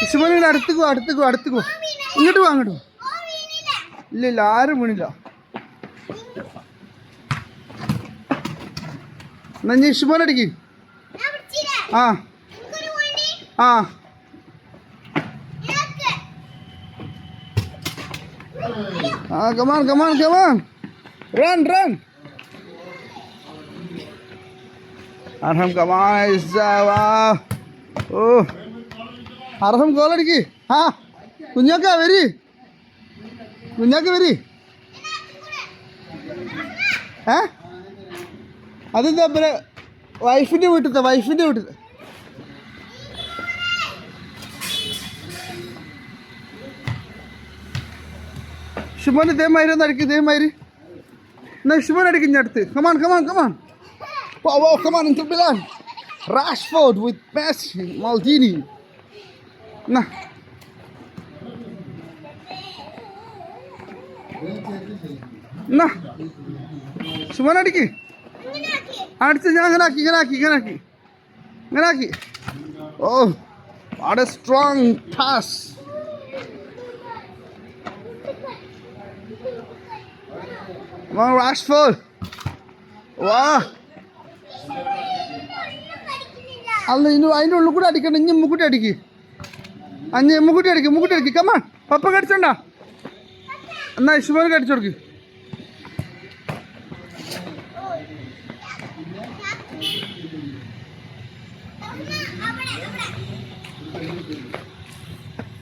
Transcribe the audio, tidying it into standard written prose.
ഇഷുമോനെ അടുത്തേക്കോ ഇങ്ങോട്ട് വാ അങ്ങോട്ട്. ഇല്ല ആരും വീണില്ല. എന്നാ ഇനി ഇഷുമോനെ അടിക്ക്. ആ ആ come on. Run. Arham, come on. Oh. Arham, goal adiki. Ha. Kunyaka very. Huh? Adu the wife inde vittu. Shuman ഇതേമാതിരി ഇതേമാതിരി. എന്നാ ഷുമൻ അടിക്കും ഞാൻ അടുത്ത്. Come on. Wow, come on, Inter Milan. Rashford with Messi, Maldini. Nah. ഷുമൻ അടിക്ക്. അടുത്ത് ഞാൻ ഇങ്ങനെ ആക്കി. Oh, what a strong pass. Come on, Rashford. Wow. അല്ല അതിൻ്റെ ഉള്ളിൽ കൂടെ അടിക്കണ്ട. ഇനി മുക്കുട്ടി അടിക്ക്. കമാൺ. പപ്പ കടിച്ചോണ്ടാ. എന്നാ ഇഷുമോന് കടിച്ചു കൊടുക്ക്.